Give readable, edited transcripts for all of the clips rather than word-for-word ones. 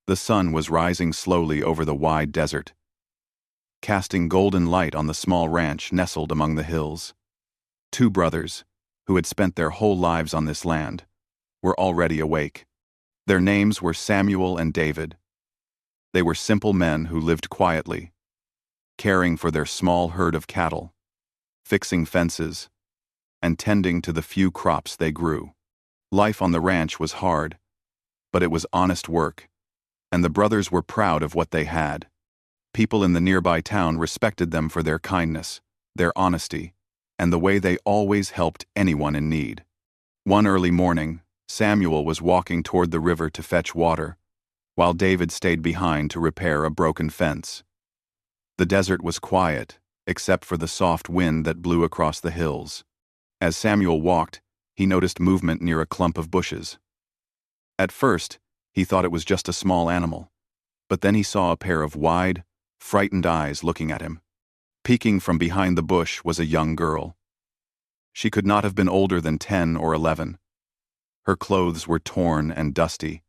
The sun was rising slowly over the wide desert, casting golden light on the small ranch nestled among the hills. Two brothers, who had spent their whole lives on this land, were already awake. Their names were Samuel and David. They were simple men who lived quietly, caring for their small herd of cattle, fixing fences, and tending to the few crops they grew. Life on the ranch was hard, but it was honest work, and the brothers were proud of what they had. People in the nearby town respected them for their kindness, their honesty, and the way they always helped anyone in need. One early morning, Samuel was walking toward the river to fetch water, while David stayed behind to repair a broken fence. The desert was quiet, except for the soft wind that blew across the hills. As Samuel walked, he noticed movement near a clump of bushes. At first, he thought it was just a small animal, but then he saw a pair of wide, frightened eyes looking at him. Peeking from behind the bush was a young girl. She could not have been older than 10 or 11. Her clothes were torn and dusty,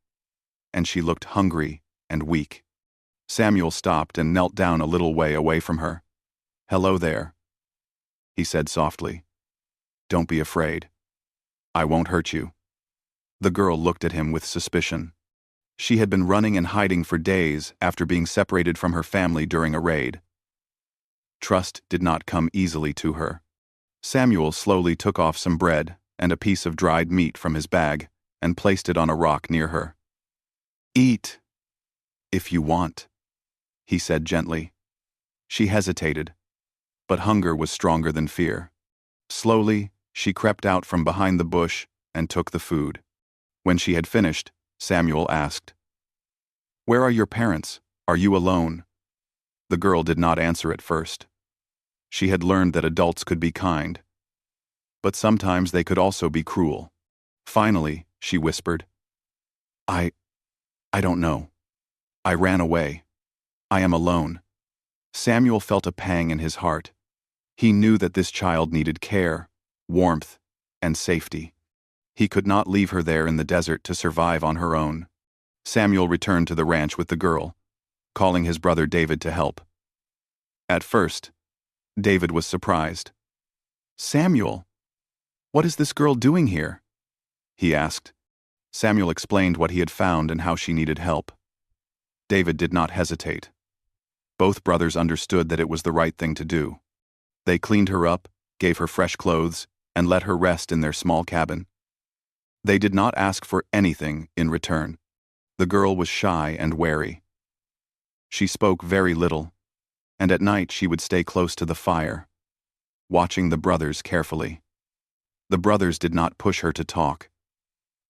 and she looked hungry and weak. Samuel stopped and knelt down a little way away from her. "Hello there," he said softly. "Don't be afraid. I won't hurt you." The girl looked at him with suspicion. She had been running and hiding for days after being separated from her family during a raid. Trust did not come easily to her. Samuel slowly took off some bread and a piece of dried meat from his bag and placed it on a rock near her. "Eat, if you want," he said gently. She hesitated, but hunger was stronger than fear. Slowly, she crept out from behind the bush and took the food. When she had finished, Samuel asked, "Where are your parents? Are you alone?" The girl did not answer at first. She had learned that adults could be kind, but sometimes they could also be cruel. Finally, she whispered, I don't know. I ran away. I am alone." Samuel felt a pang in his heart. He knew that this child needed care, warmth, and safety. He could not leave her there in the desert to survive on her own. Samuel returned to the ranch with the girl, calling his brother David to help. At first, David was surprised. "Samuel, what is this girl doing here?" he asked. Samuel explained what he had found and how she needed help. David did not hesitate. Both brothers understood that it was the right thing to do. They cleaned her up, gave her fresh clothes, and let her rest in their small cabin. They did not ask for anything in return. The girl was shy and wary. She spoke very little, and at night she would stay close to the fire, watching the brothers carefully. The brothers did not push her to talk.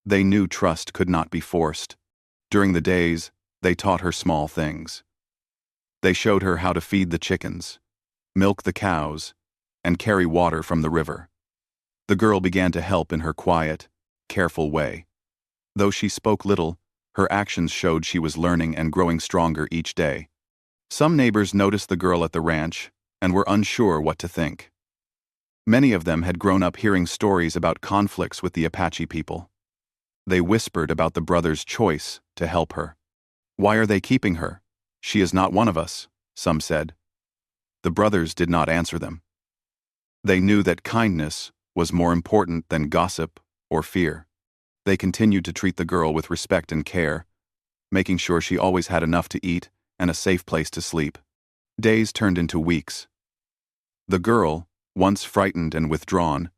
They knew trust could not be forced. During the days, they taught her small things. They showed her how to feed the chickens, milk the cows, and carry water from the river. The girl began to help in her quiet, careful way. Though she spoke little, her actions showed she was learning and growing stronger each day. Some neighbors noticed the girl at the ranch and were unsure what to think. Many of them had grown up hearing stories about conflicts with the Apache people. They whispered about the brothers' choice to help her. "Why are they keeping her? She is not one of us," some said. The brothers did not answer them. They knew that kindness was more important than gossip or fear. They continued to treat the girl with respect and care, making sure she always had enough to eat and a safe place to sleep. Days turned into weeks. The girl, once frightened and withdrawn,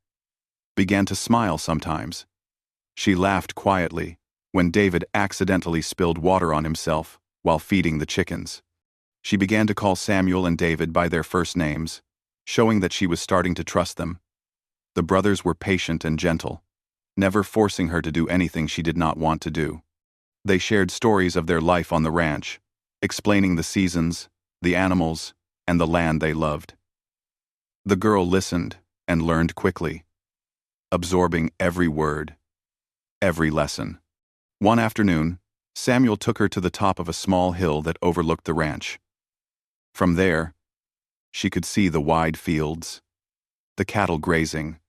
began to smile sometimes. She laughed quietly when David accidentally spilled water on himself while feeding the chickens. She began to call Samuel and David by their first names, showing that she was starting to trust them. The brothers were patient and gentle, never forcing her to do anything she did not want to do. They shared stories of their life on the ranch, explaining the seasons, the animals, and the land they loved. The girl listened and learned quickly, absorbing every word, every lesson. One afternoon, Samuel took her to the top of a small hill that overlooked the ranch. From there, she could see the wide fields, the cattle grazing,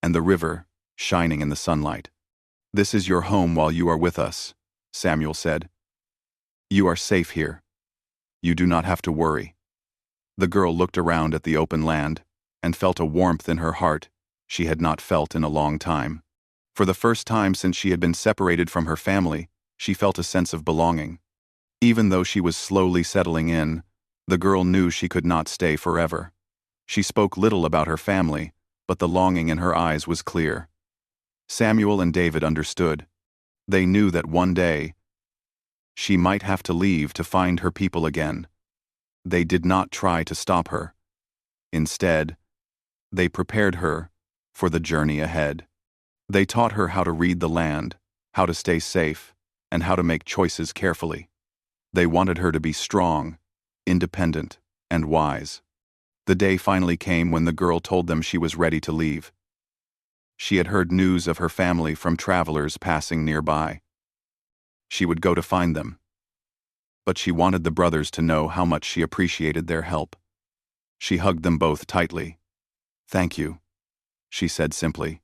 and the river shining in the sunlight. "This is your home while you are with us," Samuel said. You are safe here. You do not have to worry." The girl looked around at the open land and felt a warmth in her heart she had not felt in a long time. For the first time since she had been separated from her family, she felt a sense of belonging. Even though she was slowly settling in, the girl knew she could not stay forever. She spoke little about her family, but the longing in her eyes was clear. Samuel and David understood. They knew that one day she might have to leave to find her people again. They did not try to stop her. Instead, they prepared her for the journey ahead. They taught her how to read the land, how to stay safe, and how to make choices carefully. They wanted her to be strong, independent, and wise. The day finally came when the girl told them she was ready to leave. She had heard news of her family from travelers passing nearby. She would go to find them. But she wanted the brothers to know how much she appreciated their help. She hugged them both tightly. "Thank you," she said simply.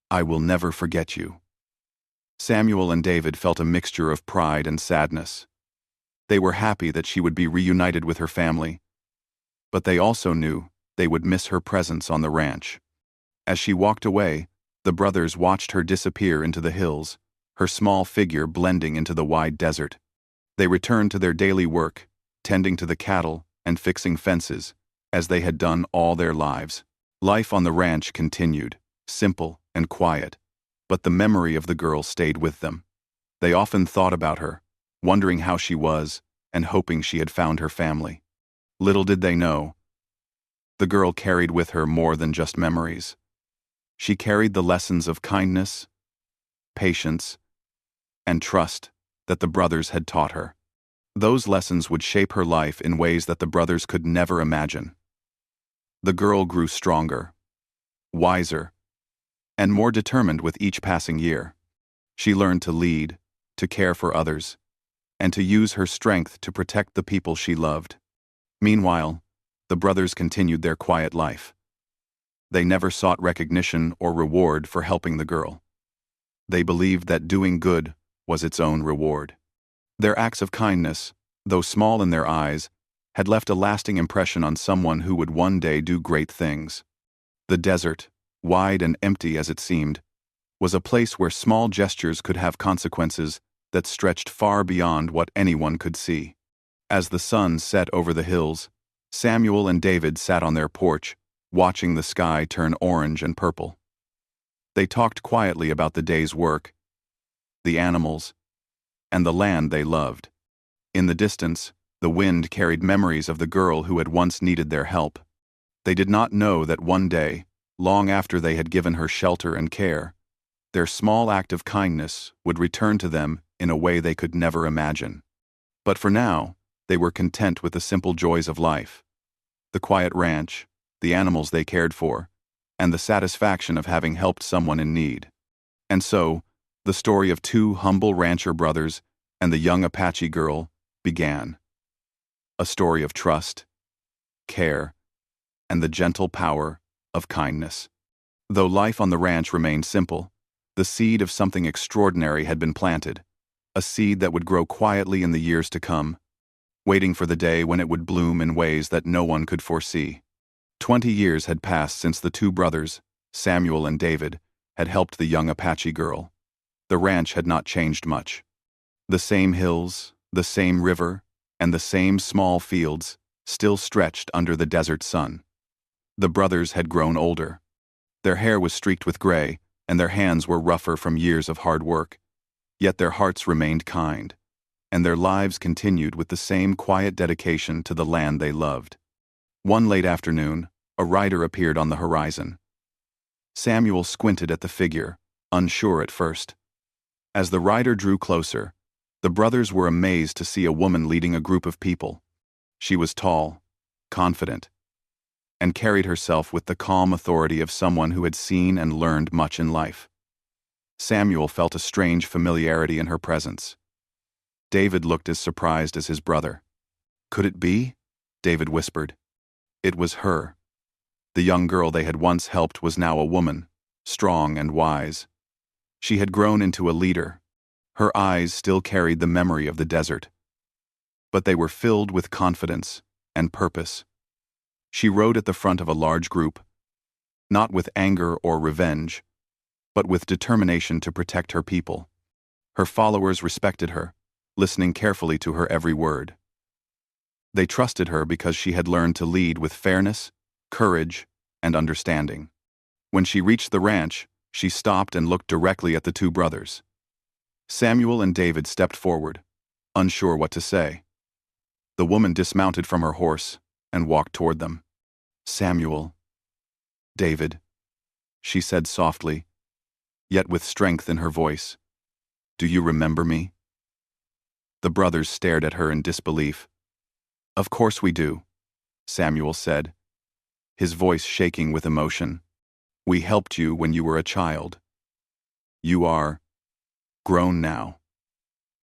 "I will never forget you." Samuel and David felt a mixture of pride and sadness. They were happy that she would be reunited with her family, but they also knew they would miss her presence on the ranch. As she walked away, the brothers watched her disappear into the hills, her small figure blending into the wide desert. They returned to their daily work, tending to the cattle and fixing fences, as they had done all their lives. Life on the ranch continued, simple and quiet, but the memory of the girl stayed with them. They often thought about her, wondering how she was and hoping she had found her family. Little did they know, the girl carried with her more than just memories. She carried the lessons of kindness, patience, and trust that the brothers had taught her. Those lessons would shape her life in ways that the brothers could never imagine. The girl grew stronger, wiser, and more determined with each passing year. She learned to lead, to care for others, and to use her strength to protect the people she loved. Meanwhile, the brothers continued their quiet life. They never sought recognition or reward for helping the girl. They believed that doing good was its own reward. Their acts of kindness, though small in their eyes, had left a lasting impression on someone who would one day do great things. The desert, wide and empty as it seemed, was a place where small gestures could have consequences that stretched far beyond what anyone could see. As the sun set over the hills, Samuel and David sat on their porch, watching the sky turn orange and purple. They talked quietly about the day's work, the animals, and the land they loved. In the distance, the wind carried memories of the girl who had once needed their help. They did not know that one day, long after they had given her shelter and care, their small act of kindness would return to them in a way they could never imagine. But for now, they were content with the simple joys of life: the quiet ranch, the animals they cared for, and the satisfaction of having helped someone in need. And so, the story of two humble rancher brothers and the young Apache girl began. A story of trust, care, and the gentle power of kindness. Though life on the ranch remained simple, the seed of something extraordinary had been planted, a seed that would grow quietly in the years to come, waiting for the day when it would bloom in ways that no one could foresee. 20 years had passed since the two brothers, Samuel and David, had helped the young Apache girl. The ranch had not changed much. The same hills, the same river, and the same small fields still stretched under the desert sun. The brothers had grown older. Their hair was streaked with gray, and their hands were rougher from years of hard work. Yet their hearts remained kind, and their lives continued with the same quiet dedication to the land they loved. One late afternoon, a rider appeared on the horizon. Samuel squinted at the figure, unsure at first. As the rider drew closer, the brothers were amazed to see a woman leading a group of people. She was tall, confident, and carried herself with the calm authority of someone who had seen and learned much in life. Samuel felt a strange familiarity in her presence. David looked as surprised as his brother. "Could it be?" David whispered. It was her. The young girl they had once helped was now a woman, strong and wise. She had grown into a leader. Her eyes still carried the memory of the desert, but they were filled with confidence and purpose. She rode at the front of a large group, not with anger or revenge, but with determination to protect her people. Her followers respected her, listening carefully to her every word. They trusted her because she had learned to lead with fairness, courage, and understanding. When she reached the ranch, she stopped and looked directly at the two brothers. Samuel and David stepped forward, unsure what to say. The woman dismounted from her horse and walked toward them. "Samuel, David," she said softly, yet with strength in her voice. "Do you remember me?" The brothers stared at her in disbelief. "Of course we do," Samuel said, his voice shaking with emotion. "We helped you when you were a child. You are grown now.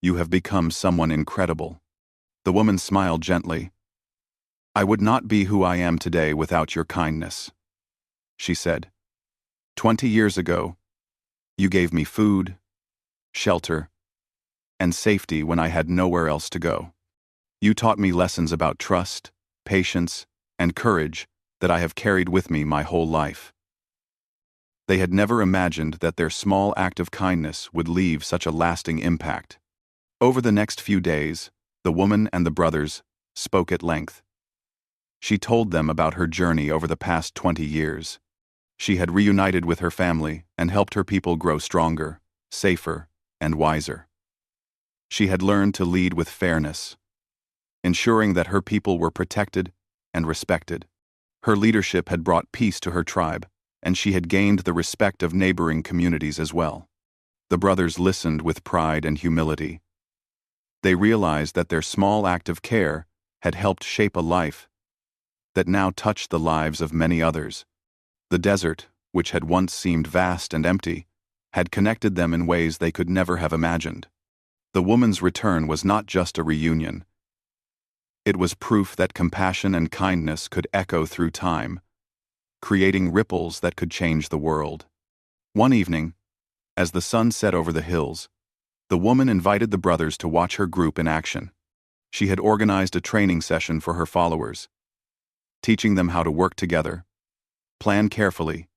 You have become someone incredible." The woman smiled gently. "I would not be who I am today without your kindness," she said. 20 years ago, you gave me food, shelter, and safety when I had nowhere else to go. You taught me lessons about trust, patience, and courage that I have carried with me my whole life." They had never imagined that their small act of kindness would leave such a lasting impact. Over the next few days, the woman and the brothers spoke at length. She told them about her journey over the past 20 years. She had reunited with her family and helped her people grow stronger, safer, and wiser. She had learned to lead with fairness, ensuring that her people were protected and respected. Her leadership had brought peace to her tribe, and she had gained the respect of neighboring communities as well. The brothers listened with pride and humility. They realized that their small act of care had helped shape a life that now touched the lives of many others. The desert, which had once seemed vast and empty, had connected them in ways they could never have imagined. The woman's return was not just a reunion. It was proof that compassion and kindness could echo through time, creating ripples that could change the world. One evening, as the sun set over the hills, the woman invited the brothers to watch her group in action. She had organized a training session for her followers, teaching them how to work together, plan carefully,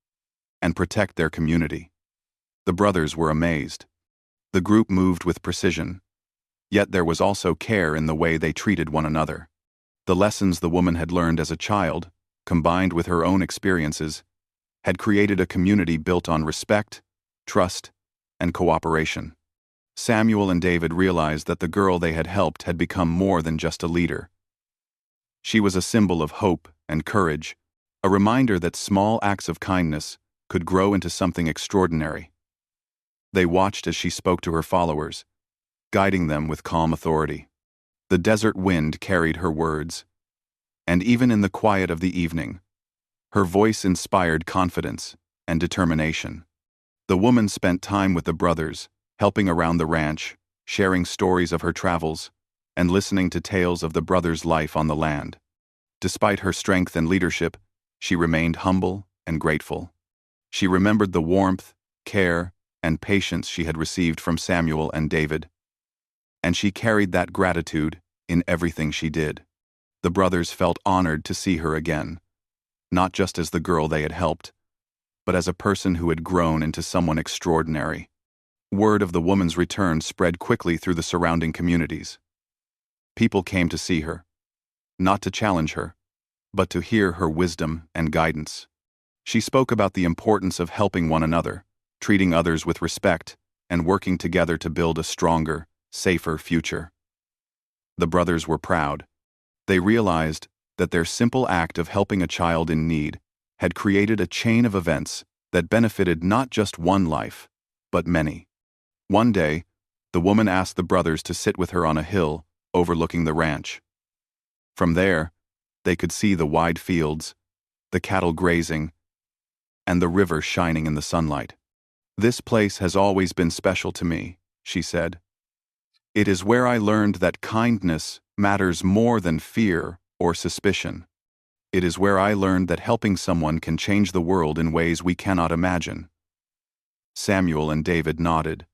and protect their community. The brothers were amazed. The group moved with precision, yet there was also care in the way they treated one another. The lessons the woman had learned as a child, combined with her own experiences, had created a community built on respect, trust, and cooperation. Samuel and David realized that the girl they had helped had become more than just a leader. She was a symbol of hope and courage, a reminder that small acts of kindness could grow into something extraordinary. They watched as she spoke to her followers, guiding them with calm authority. The desert wind carried her words, and even in the quiet of the evening, her voice inspired confidence and determination. The woman spent time with the brothers, helping around the ranch, sharing stories of her travels, and listening to tales of the brothers' life on the land. Despite her strength and leadership, she remained humble and grateful. She remembered the warmth, care, and patience she had received from Samuel and David, and she carried that gratitude in everything she did. The brothers felt honored to see her again, not just as the girl they had helped, but as a person who had grown into someone extraordinary. Word of the woman's return spread quickly through the surrounding communities. People came to see her, not to challenge her, but to hear her wisdom and guidance. She spoke about the importance of helping one another, treating others with respect, and working together to build a stronger, safer future. The brothers were proud. They realized that their simple act of helping a child in need had created a chain of events that benefited not just one life, but many. One day, the woman asked the brothers to sit with her on a hill overlooking the ranch. From there, they could see the wide fields, the cattle grazing, and the river shining in the sunlight. "This place has always been special to me," she said. "It is where I learned that kindness matters more than fear or suspicion. It is where I learned that helping someone can change the world in ways we cannot imagine." Samuel and David nodded,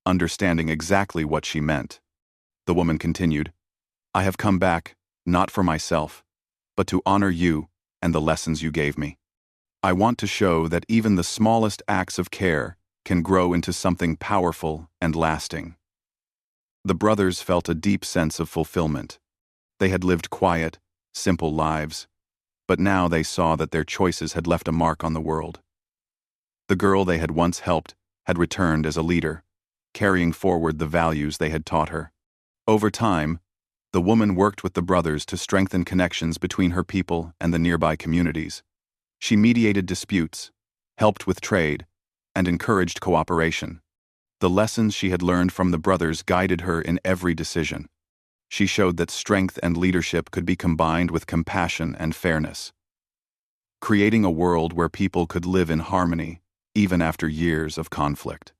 understanding exactly what she meant. The woman continued, I have come back, not for myself, but to honor you and the lessons you gave me. I want to show that even the smallest acts of care can grow into something powerful and lasting." The brothers felt a deep sense of fulfillment. They had lived quiet, simple lives, but now they saw that their choices had left a mark on the world. The girl they had once helped had returned as a leader, carrying forward the values they had taught her. Over time, the woman worked with the brothers to strengthen connections between her people and the nearby communities. She mediated disputes, helped with trade, and encouraged cooperation. The lessons she had learned from the brothers guided her in every decision. She showed that strength and leadership could be combined with compassion and fairness, creating a world where people could live in harmony even after years of conflict.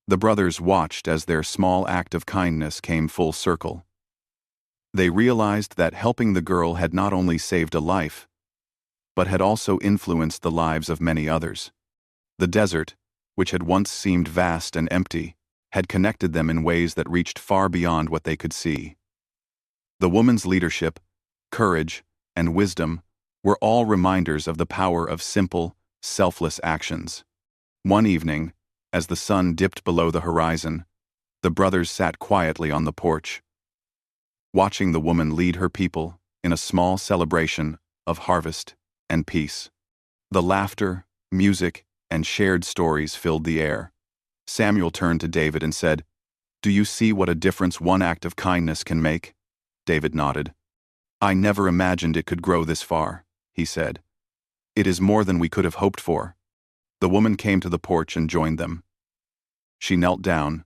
The brothers watched as their small act of kindness came full circle. They realized that helping the girl had not only saved a life, but had also influenced the lives of many others. The desert, which had once seemed vast and empty, had connected them in ways that reached far beyond what they could see. The woman's leadership, courage, and wisdom were all reminders of the power of simple, selfless actions. One evening, as the sun dipped below the horizon, the brothers sat quietly on the porch, watching the woman lead her people in a small celebration of harvest and peace. The laughter, music, and shared stories filled the air. Samuel turned to David and said, "Do you see what a difference one act of kindness can make?" David nodded. "I never imagined it could grow this far," he said. "It is more than we could have hoped for." The woman came to the porch and joined them. She knelt down,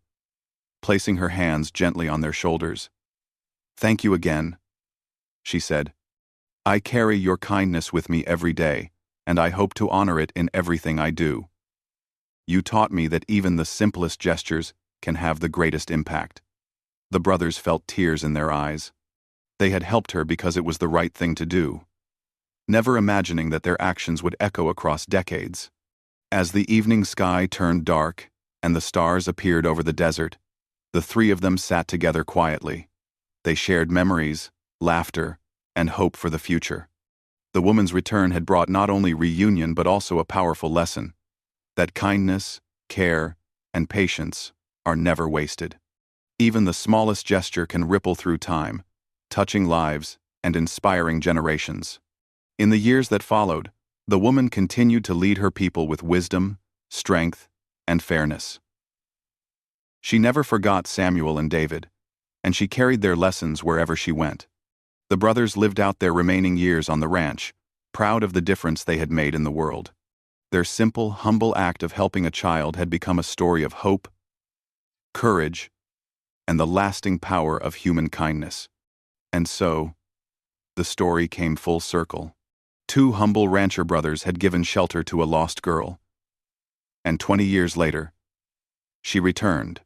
placing her hands gently on their shoulders. "Thank you again," she said. "I carry your kindness with me every day, and I hope to honor it in everything I do. You taught me that even the simplest gestures can have the greatest impact." The brothers felt tears in their eyes. They had helped her because it was the right thing to do, never imagining that their actions would echo across decades. As the evening sky turned dark and the stars appeared over the desert, the three of them sat together quietly. They shared memories, laughter, and hope for the future. The woman's return had brought not only reunion but also a powerful lesson: that kindness, care, and patience are never wasted. Even the smallest gesture can ripple through time, touching lives and inspiring generations. In the years that followed, the woman continued to lead her people with wisdom, strength, and fairness. She never forgot Samuel and David, and she carried their lessons wherever she went. The brothers lived out their remaining years on the ranch, proud of the difference they had made in the world. Their simple, humble act of helping a child had become a story of hope, courage, and the lasting power of human kindness. And so, the story came full circle. Two humble rancher brothers had given shelter to a lost girl. And 20 years later, she returned,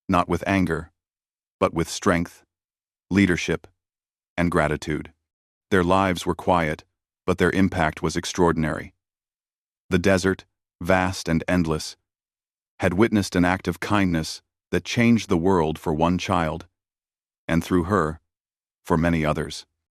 not with anger, but with strength, leadership, and gratitude. Their lives were quiet, but their impact was extraordinary. The desert, vast and endless, had witnessed an act of kindness that changed the world for one child, and through her, for many others.